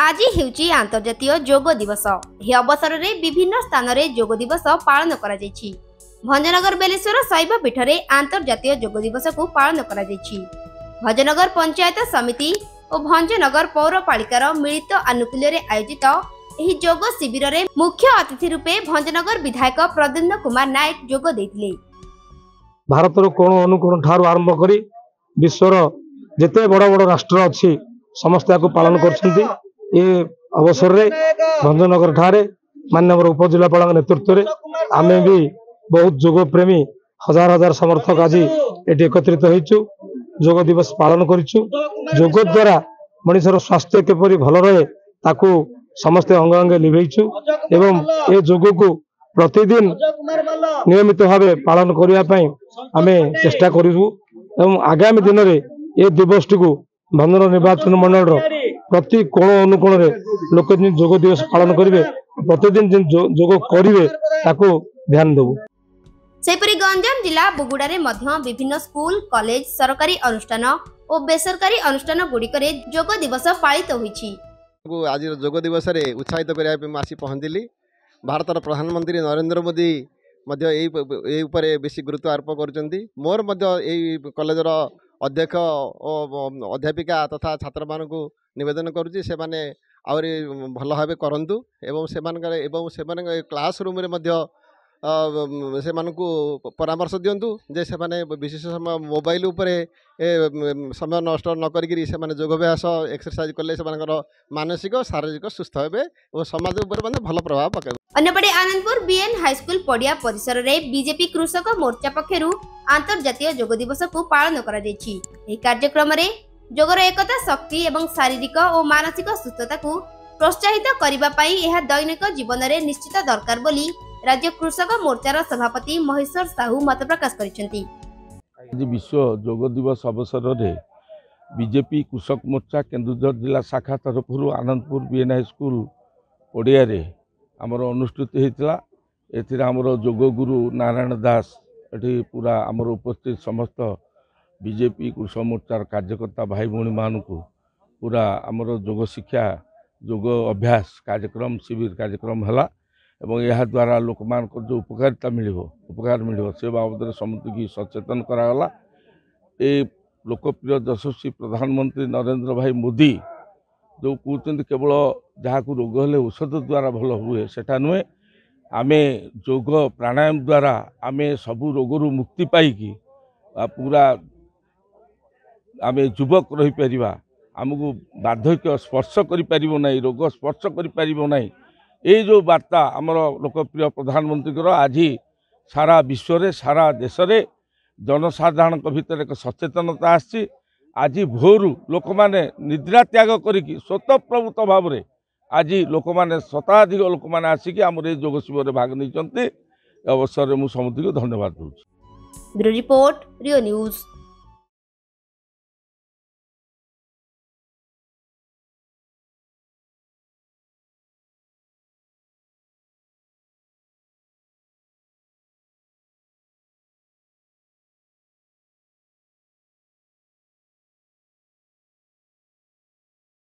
आज हेउची अंतर्जातीय योग दिवस। यह अवसर में विभिन्न स्थान में योग दिवस पालन करा जायछि। भंजनगर बेलेश्वर शैव पीठ में अंतर्जातीय योग दिवस को पालन करा जायछि। भंजनगर पंचायत समिति और भंजनगर पौरपालिकार मिलित आनुकूल्य आयोजित एही योग शिविर में मुख्य अतिथि रूपे भंजनगर विधायक प्रद्युम्न कुमार नायक योग देथिले। भारतर कोण अनुकोण ठारू आरंभ करी विश्वर जेते बड़ बड़ राष्ट्र अच्छी समस्त पालन कर अवसर में भंजनगर ठारे माननीय उपजिलापाल नेतृत्व में आम भी बहुत योग प्रेमी हजार हजार समर्थक आज ये एकत्रित होइछु। योग दिवस पालन करिछु। योग द्वारा मनुष्यर स्वास्थ्य किपरि भल रहे ताकू समस्ते अंग अंगे लिभेइछु एवं ए योग को प्रतिदिन नियमित भाव पालन करने आम चेष्टा करूँ एवं आगामी दिन में ये दिवस टी भंजनगर निर्वाचन मंडल प्रति कोण अनुकोण लोक योग दिवस पालन करेंगे प्रतिदिन योग करेंगे ताको ध्यान देबू। सेपरी गंजाम जिला बुगुड़ा रे मध्य विभिन्न स्कूल कॉलेज सरकारी अनुष्ठान और बेसरकारी अनुष्ठान गुड़िकरे योग दिवस पालित होईछि। आज योग दिवस रे उत्साहित करिया पे आसी पहुंचली। भारतर प्रधानमंत्री नरेंद्र मोदी ऊपर बेसी गुरुत्व आरोप करछंती। मोर कॉलेजर अध्यक्ष और अध्यापिका तथा छात्र मान निवेदन करुच्ची से माने आउरी भल भाव करंतु एवं से क्लास रूम रे मध्य से मानकु परामर्श दियंतु जे से माने विशेष समय मोबाइल उपरे समय नष्ट न करी से माने योगाभ्यास एक्सरसाइज कले से मानकर मानसिक शारीरिक सुस्थ हेबे और समाज ऊपर माने भल प्रभाव पकेबे। अन्यपटे आनंदपुर बीएन हाईस्कूल पड़िया परिसर रे बीजेपी कृषक मोर्चा पक्षरु अंतर्जातीय योग दिवस को पालन करा जायछि। एही कार्यक्रम रे योगर एकता शक्ति एवं शारीरिक और मानसिक सुस्थता को प्रोत्साहित करबा पई एहा दैनिक जीवन रे निश्चित दरकार बोली राज्य कृषक मोर्चार सभापति महेश्वर साहू मत प्रकाश करिसेंती। आज विश्व योग दिवस अवसर में बीजेपी कृषक मोर्चा केन्दुझर जिला शाखा तरफ आनंदपुर बीएन हाईस्कूल पड़िया आमर अनुष्ठित होता। एमर योग गुरु नारायण दास ये पूरा आमर उपस्थित समस्त बीजेपी कृषक मोर्चार कार्यकर्ता भाई भौणी मान पूरा आमर योग शिक्षा योग अभ्यास कार्यक्रम शिविर कार्यक्रम है एवं यह द्वारा लोक मान जो उपकारिता उपकार मिल से बाबद समस्त की सचेतन करागला। ये लोकप्रिय यशस्वी प्रधानमंत्री नरेंद्र भाई मोदी जो कहते केवल जहाँ को रोग हेले औषध द्वारा भल हुए सेटा नुहे आमे योग प्राणायाम द्वारा आमे सबू रोगरू मुक्ति पाई पूरा आमे युवक रही परिबा। आमको बार्धक्य स्पर्श करि ना रोग स्पर्श करि ना ये जो वार्ता आमर लोकप्रिय प्रधानमंत्री आज सारा विश्व रे सारा देश रे जनसाधारण भितर एक सचेतनता आसी। आज भोरु लोक माने निद्रा त्याग करिकी स्वतःप्रभुत भाव में आज लोक माने शताधिक लोक माने आसिकी आमर ये योग शिविर में भाग नहीं अवसर में मुझे समस्त को धन्यवाद दूँ। ब्यूरो रिपोर्ट रियो न्यूज।